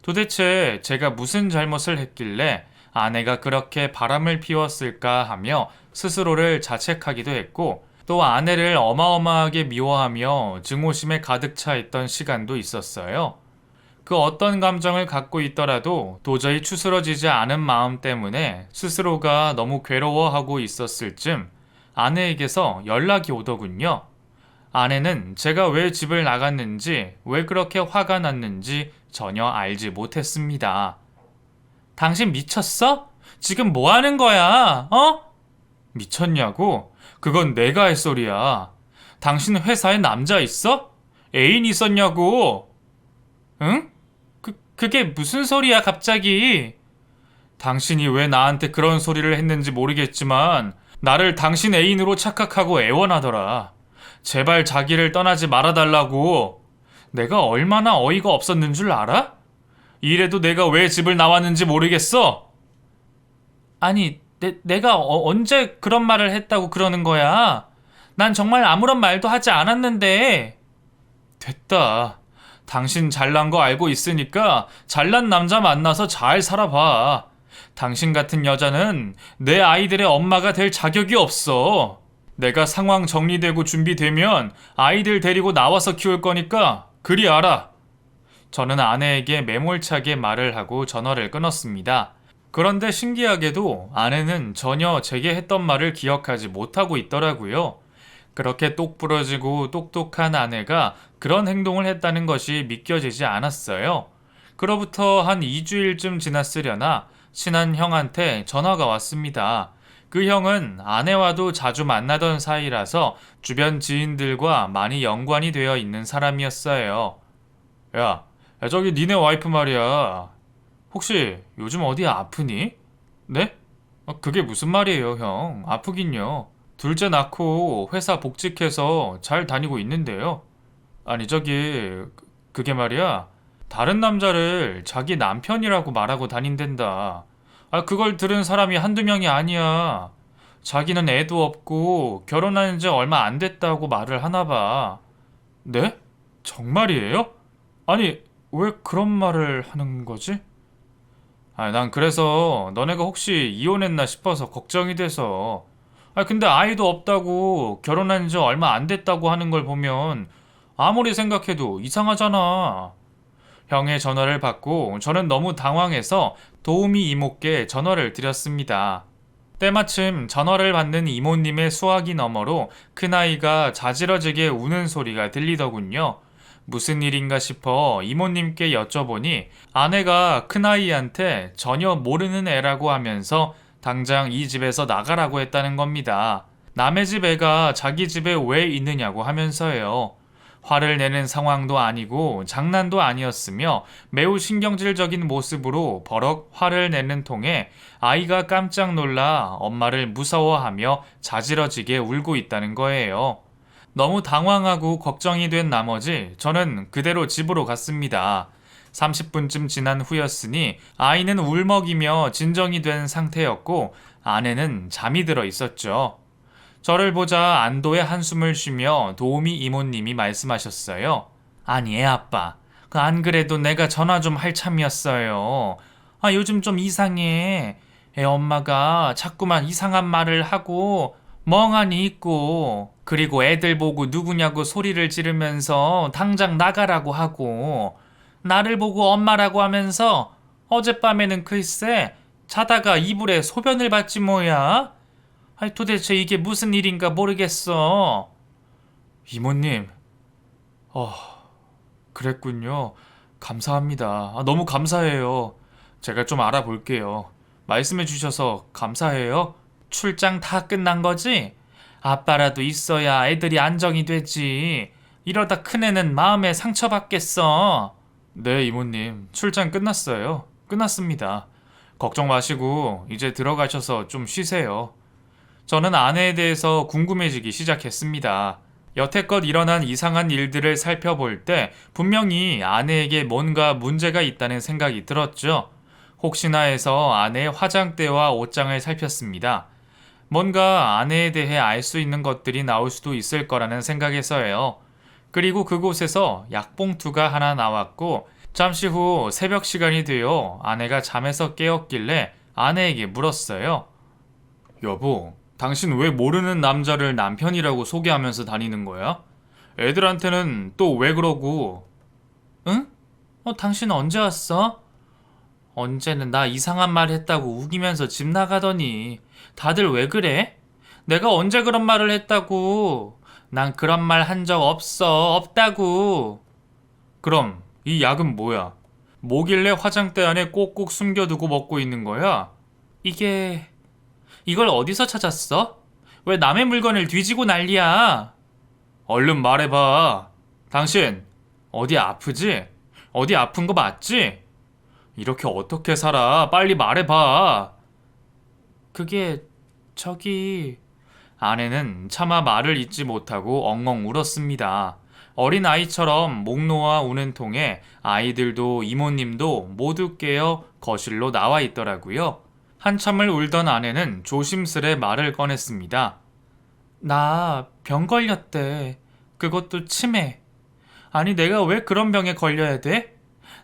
도대체 제가 무슨 잘못을 했길래 아내가 그렇게 바람을 피웠을까 하며 스스로를 자책하기도 했고 또 아내를 어마어마하게 미워하며 증오심에 가득 차 있던 시간도 있었어요. 그 어떤 감정을 갖고 있더라도 도저히 추스러지지 않은 마음 때문에 스스로가 너무 괴로워하고 있었을 쯤 아내에게서 연락이 오더군요. 아내는 제가 왜 집을 나갔는지, 왜 그렇게 화가 났는지 전혀 알지 못했습니다. 당신 미쳤어? 지금 뭐 하는 거야? 어? 미쳤냐고? 그건 내가 할 소리야. 당신 회사에 남자 있어? 애인 있었냐고? 응? 그게 무슨 소리야, 갑자기? 당신이 왜 나한테 그런 소리를 했는지 모르겠지만, 나를 당신 애인으로 착각하고 애원하더라. 제발 자기를 떠나지 말아달라고. 내가 얼마나 어이가 없었는 줄 알아? 이래도 내가 왜 집을 나왔는지 모르겠어? 아니, 내가 언제 그런 말을 했다고 그러는 거야? 난 정말 아무런 말도 하지 않았는데. 됐다. 당신 잘난 거 알고 있으니까 잘난 남자 만나서 잘 살아봐. 당신 같은 여자는 내 아이들의 엄마가 될 자격이 없어. 내가 상황 정리되고 준비되면 아이들 데리고 나와서 키울 거니까 그리 알아. 저는 아내에게 매몰차게 말을 하고 전화를 끊었습니다. 그런데 신기하게도 아내는 전혀 제게 했던 말을 기억하지 못하고 있더라고요. 그렇게 똑부러지고 똑똑한 아내가 그런 행동을 했다는 것이 믿겨지지 않았어요. 그로부터 한 2주일쯤 지났으려나 친한 형한테 전화가 왔습니다. 그 형은 아내와도 자주 만나던 사이라서 주변 지인들과 많이 연관이 되어 있는 사람이었어요. 야, 야, 저기 니네 와이프 말이야. 혹시 요즘 어디 아프니? 네? 그게 무슨 말이에요, 형? 아프긴요. 둘째 낳고 회사 복직해서 잘 다니고 있는데요. 아니, 그게 말이야. 다른 남자를 자기 남편이라고 말하고 다닌댄다. 그걸 들은 사람이 한두 명이 아니야. 자기는 애도 없고 결혼한 지 얼마 안 됐다고 말을 하나 봐. 네? 정말이에요? 아니, 왜 그런 말을 하는 거지? 난 그래서 너네가 혹시 이혼했나 싶어서 걱정이 돼서. 근데 아이도 없다고 결혼한 지 얼마 안 됐다고 하는 걸 보면 아무리 생각해도 이상하잖아. 형의 전화를 받고 저는 너무 당황해서 도우미 이모께 전화를 드렸습니다. 때마침 전화를 받는 이모님의 수화기 너머로 큰아이가 자지러지게 우는 소리가 들리더군요. 무슨 일인가 싶어 이모님께 여쭤보니 아내가 큰아이한테 전혀 모르는 애라고 하면서 당장 이 집에서 나가라고 했다는 겁니다. 남의 집 애가 자기 집에 왜 있느냐고 하면서요. 화를 내는 상황도 아니고 장난도 아니었으며 매우 신경질적인 모습으로 버럭 화를 내는 통에 아이가 깜짝 놀라 엄마를 무서워하며 자지러지게 울고 있다는 거예요. 너무 당황하고 걱정이 된 나머지 저는 그대로 집으로 갔습니다. 30분쯤 지난 후였으니 아이는 울먹이며 진정이 된 상태였고 아내는 잠이 들어 있었죠. 저를 보자 안도의 한숨을 쉬며 도우미 이모님이 말씀하셨어요. 아니, 애 아빠. 안 그래도 내가 전화 좀 할 참이었어요. 요즘 좀 이상해. 애 엄마가 자꾸만 이상한 말을 하고 멍하니 있고 그리고 애들 보고 누구냐고 소리를 지르면서 당장 나가라고 하고 나를 보고 엄마라고 하면서 어젯밤에는 글쎄 자다가 이불에 소변을 봤지 뭐야. 도대체 이게 무슨 일인가 모르겠어. 이모님, 어, 그랬군요. 감사합니다. 너무 감사해요. 제가 좀 알아볼게요. 말씀해 주셔서 감사해요. 출장 다 끝난 거지? 아빠라도 있어야 애들이 안정이 되지. 이러다 큰애는 마음에 상처받겠어. 네, 이모님. 출장 끝났어요. 끝났습니다. 걱정 마시고 이제 들어가셔서 좀 쉬세요. 저는 아내에 대해서 궁금해지기 시작했습니다. 여태껏 일어난 이상한 일들을 살펴볼 때 분명히 아내에게 뭔가 문제가 있다는 생각이 들었죠. 혹시나 해서 아내의 화장대와 옷장을 살폈습니다. 뭔가 아내에 대해 알 수 있는 것들이 나올 수도 있을 거라는 생각에서예요. 그리고 그곳에서 약봉투가 하나 나왔고 잠시 후 새벽 시간이 되어 아내가 잠에서 깨었길래 아내에게 물었어요. 여보, 당신 왜 모르는 남자를 남편이라고 소개하면서 다니는 거야? 애들한테는 또 왜 그러고? 응? 당신 언제 왔어? 언제는 나 이상한 말 했다고 우기면서 집 나가더니 다들 왜 그래? 내가 언제 그런 말을 했다고? 난 그런 말 한 적 없어. 없다고. 그럼 이 약은 뭐야? 뭐길래 화장대 안에 꼭꼭 숨겨두고 먹고 있는 거야? 이걸 어디서 찾았어? 왜 남의 물건을 뒤지고 난리야? 얼른 말해봐. 당신, 어디 아프지? 어디 아픈 거 맞지? 이렇게 어떻게 살아? 빨리 말해봐. 그게, 저기... 아내는 차마 말을 잇지 못하고 엉엉 울었습니다. 어린 아이처럼 목 놓아 우는 통에 아이들도 이모님도 모두 깨어 거실로 나와 있더라고요. 한참을 울던 아내는 조심스레 말을 꺼냈습니다. 나 병 걸렸대. 그것도 치매. 아니, 내가 왜 그런 병에 걸려야 돼?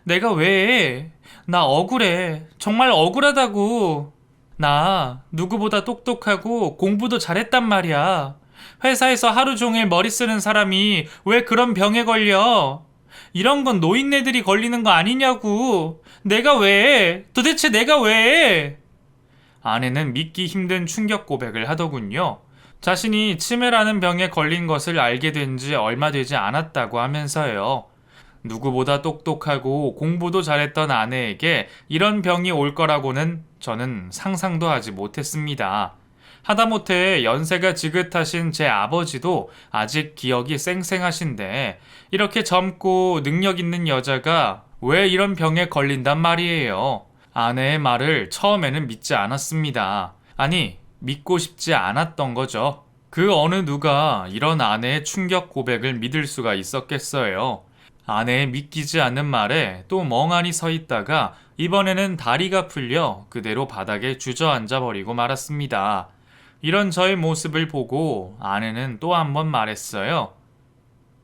내가 왜? 나 억울해. 정말 억울하다고. 나 누구보다 똑똑하고 공부도 잘했단 말이야. 회사에서 하루 종일 머리 쓰는 사람이 왜 그런 병에 걸려? 이런 건 노인네들이 걸리는 거 아니냐고. 내가 왜? 도대체 내가 왜? 아내는 믿기 힘든 충격 고백을 하더군요. 자신이 치매라는 병에 걸린 것을 알게 된 지 얼마 되지 않았다고 하면서요. 누구보다 똑똑하고 공부도 잘했던 아내에게 이런 병이 올 거라고는 저는 상상도 하지 못했습니다. 하다못해 연세가 지긋하신 제 아버지도 아직 기억이 쌩쌩하신데 이렇게 젊고 능력 있는 여자가 왜 이런 병에 걸린단 말이에요. 아내의 말을 처음에는 믿지 않았습니다. 아니, 믿고 싶지 않았던 거죠. 그 어느 누가 이런 아내의 충격 고백을 믿을 수가 있었겠어요. 아내의 믿기지 않는 말에 또 멍하니 서 있다가 이번에는 다리가 풀려 그대로 바닥에 주저앉아 버리고 말았습니다. 이런 저의 모습을 보고 아내는 또 한 번 말했어요.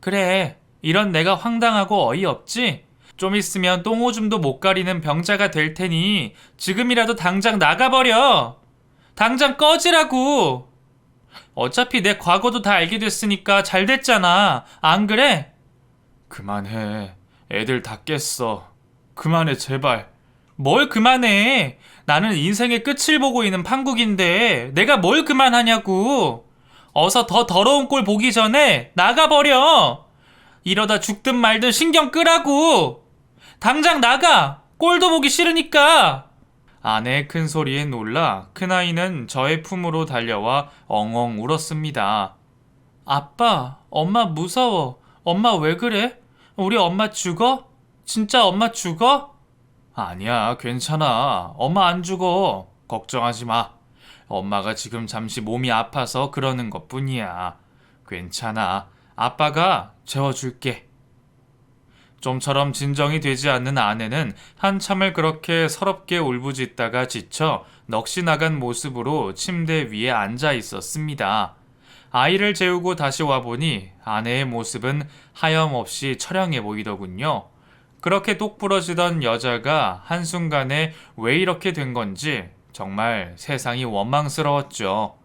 그래, 이런 내가 황당하고 어이없지? 좀 있으면 똥오줌도 못 가리는 병자가 될 테니 지금이라도 당장 나가버려! 당장 꺼지라고! 어차피 내 과거도 다 알게 됐으니까 잘 됐잖아. 안 그래? 그만해. 애들 다 깼어. 그만해, 제발. 뭘 그만해? 나는 인생의 끝을 보고 있는 판국인데 내가 뭘 그만하냐고. 어서 더 더러운 꼴 보기 전에 나가버려. 이러다 죽든 말든 신경 끄라고. 당장 나가. 꼴도 보기 싫으니까. 아내의 큰 소리에 놀라 큰아이는 저의 품으로 달려와 엉엉 울었습니다. 아빠, 엄마 무서워. 엄마 왜 그래? 우리 엄마 죽어? 진짜 엄마 죽어? 아니야, 괜찮아. 엄마 안 죽어. 걱정하지 마. 엄마가 지금 잠시 몸이 아파서 그러는 것뿐이야. 괜찮아. 아빠가 재워줄게. 좀처럼 진정이 되지 않는 아내는 한참을 그렇게 서럽게 울부짖다가 지쳐 넋이 나간 모습으로 침대 위에 앉아 있었습니다. 아이를 재우고 다시 와보니 아내의 모습은 하염없이 처량해 보이더군요. 그렇게 똑부러지던 여자가 한순간에 왜 이렇게 된 건지 정말 세상이 원망스러웠죠.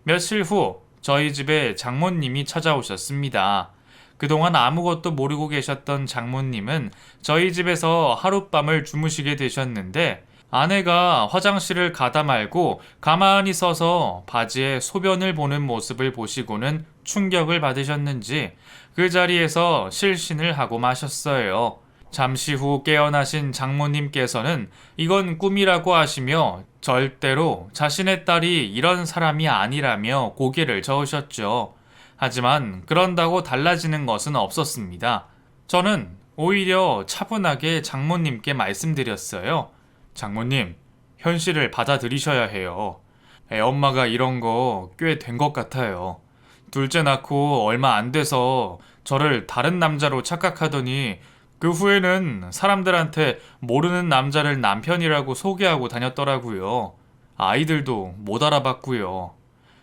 며칠 후 저희 집에 장모님이 찾아오셨습니다. 그동안 아무것도 모르고 계셨던 장모님은 저희 집에서 하룻밤을 주무시게 되셨는데 아내가 화장실을 가다 말고 가만히 서서 바지에 소변을 보는 모습을 보시고는 충격을 받으셨는지 그 자리에서 실신을 하고 마셨어요. 잠시 후 깨어나신 장모님께서는 이건 꿈이라고 하시며 절대로 자신의 딸이 이런 사람이 아니라며 고개를 저으셨죠. 하지만 그런다고 달라지는 것은 없었습니다. 저는 오히려 차분하게 장모님께 말씀드렸어요. 장모님, 현실을 받아들이셔야 해요. 애엄마가 이런 거 꽤 된 것 같아요. 둘째 낳고 얼마 안 돼서 저를 다른 남자로 착각하더니 그 후에는 사람들한테 모르는 남자를 남편이라고 소개하고 다녔더라고요. 아이들도 못 알아봤고요.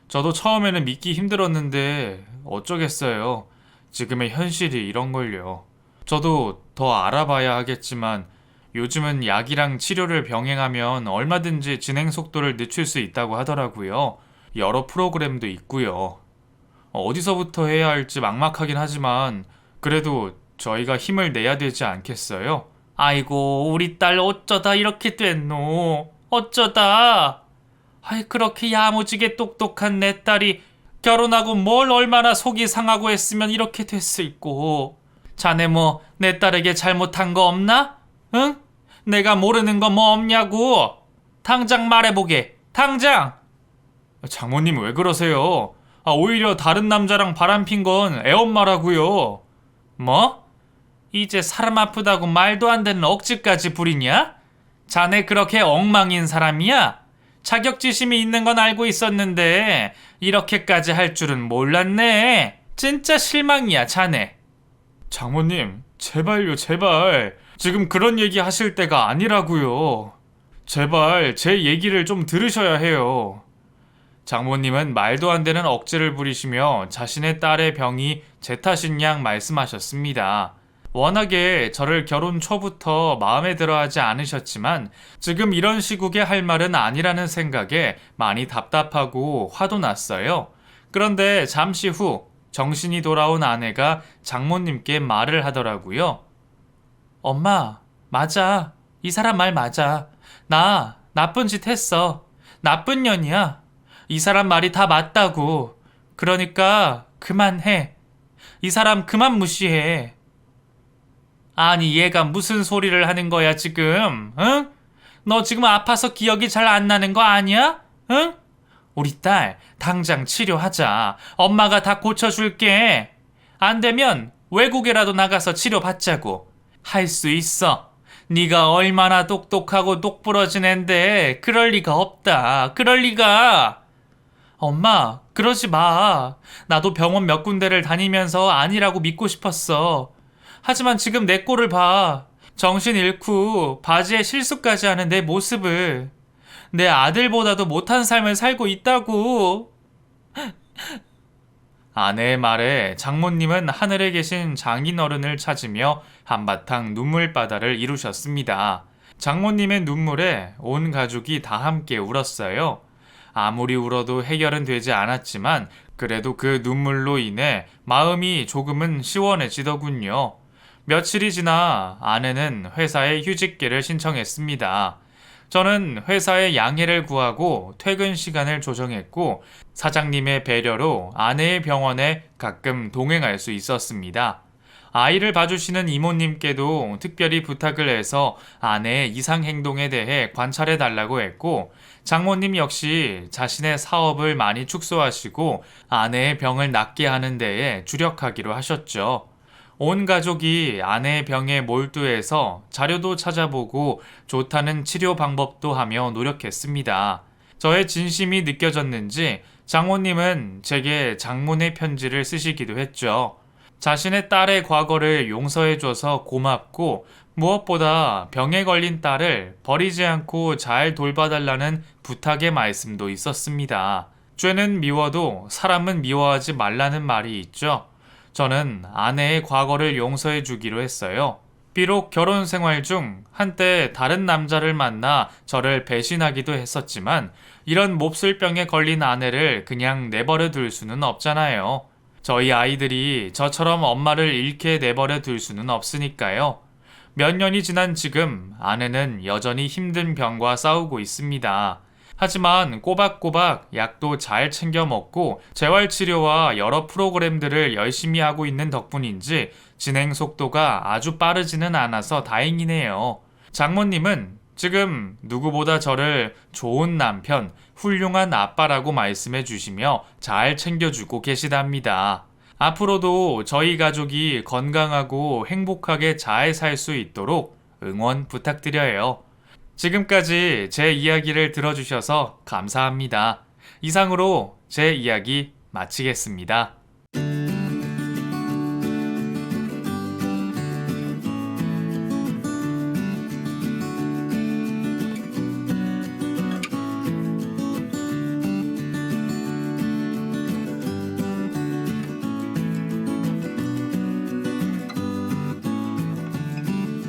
저도 처음에는 믿기 힘들었는데 어쩌겠어요. 지금의 현실이 이런걸요. 저도 더 알아봐야 하겠지만 요즘은 약이랑 치료를 병행하면 얼마든지 진행 속도를 늦출 수 있다고 하더라고요. 여러 프로그램도 있고요. 어디서부터 해야 할지 막막하긴 하지만 그래도 저희가 힘을 내야 되지 않겠어요? 아이고, 우리 딸 어쩌다 이렇게 됐노? 어쩌다? 아이, 그렇게 야무지게 똑똑한 내 딸이 결혼하고 뭘 얼마나 속이 상하고 했으면 이렇게 됐을꼬. 자네 뭐 내 딸에게 잘못한 거 없나? 응? 내가 모르는 거 뭐 없냐고. 당장 말해보게. 당장. 장모님 왜 그러세요? 오히려 다른 남자랑 바람핀 건 애엄마라고요. 뭐? 이제 사람 아프다고 말도 안 되는 억지까지 부리냐? 자네 그렇게 엉망인 사람이야? 자격지심이 있는 건 알고 있었는데 이렇게까지 할 줄은 몰랐네. 진짜 실망이야, 자네. 장모님, 제발요, 제발. 지금 그런 얘기 하실 때가 아니라고요. 제발 제 얘기를 좀 들으셔야 해요. 장모님은 말도 안 되는 억지를 부리시며 자신의 딸의 병이 제 탓인 양 말씀하셨습니다. 워낙에 저를 결혼 초부터 마음에 들어 하지 않으셨지만 지금 이런 시국에 할 말은 아니라는 생각에 많이 답답하고 화도 났어요. 그런데 잠시 후 정신이 돌아온 아내가 장모님께 말을 하더라고요. 엄마, 맞아. 이 사람 말 맞아. 나 나쁜 짓 했어. 나쁜 년이야. 이 사람 말이 다 맞다고. 그러니까 그만해. 이 사람 그만 무시해. 아니, 얘가 무슨 소리를 하는 거야 지금? 응? 너 지금 아파서 기억이 잘 안 나는 거 아니야? 응? 우리 딸 당장 치료하자. 엄마가 다 고쳐줄게. 안 되면 외국에라도 나가서 치료받자고. 할 수 있어. 네가 얼마나 똑똑하고 똑부러진 앤데 그럴 리가 없다. 그럴 리가. 엄마, 그러지 마. 나도 병원 몇 군데를 다니면서 아니라고 믿고 싶었어. 하지만 지금 내 꼴을 봐. 정신 잃고 바지에 실수까지 하는 내 모습을. 내 아들보다도 못한 삶을 살고 있다고. 아내의 말에 장모님은 하늘에 계신 장인어른을 찾으며 한바탕 눈물바다를 이루셨습니다. 장모님의 눈물에 온 가족이 다 함께 울었어요. 아무리 울어도 해결은 되지 않았지만 그래도 그 눈물로 인해 마음이 조금은 시원해지더군요. 며칠이 지나 아내는 회사에 휴직계를 신청했습니다. 저는 회사에 양해를 구하고 퇴근 시간을 조정했고 사장님의 배려로 아내의 병원에 가끔 동행할 수 있었습니다. 아이를 봐주시는 이모님께도 특별히 부탁을 해서 아내의 이상 행동에 대해 관찰해 달라고 했고 장모님 역시 자신의 사업을 많이 축소하시고 아내의 병을 낫게 하는 데에 주력하기로 하셨죠. 온 가족이 아내의 병에 몰두해서 자료도 찾아보고 좋다는 치료 방법도 하며 노력했습니다. 저의 진심이 느껴졌는지 장모님은 제게 장문의 편지를 쓰시기도 했죠. 자신의 딸의 과거를 용서해줘서 고맙고 무엇보다 병에 걸린 딸을 버리지 않고 잘 돌봐달라는 부탁의 말씀도 있었습니다. 죄는 미워도 사람은 미워하지 말라는 말이 있죠. 저는 아내의 과거를 용서해 주기로 했어요. 비록 결혼 생활 중 한때 다른 남자를 만나 저를 배신하기도 했었지만 이런 몹쓸 병에 걸린 아내를 그냥 내버려 둘 수는 없잖아요. 저희 아이들이 저처럼 엄마를 잃게 내버려 둘 수는 없으니까요. 몇 년이 지난 지금 아내는 여전히 힘든 병과 싸우고 있습니다. 하지만 꼬박꼬박 약도 잘 챙겨 먹고 재활치료와 여러 프로그램들을 열심히 하고 있는 덕분인지 진행 속도가 아주 빠르지는 않아서 다행이네요. 장모님은 지금 누구보다 저를 좋은 남편, 훌륭한 아빠라고 말씀해 주시며 잘 챙겨주고 계시답니다. 앞으로도 저희 가족이 건강하고 행복하게 잘 살 수 있도록 응원 부탁드려요. 지금까지 제 이야기를 들어주셔서 감사합니다. 이상으로 제 이야기 마치겠습니다.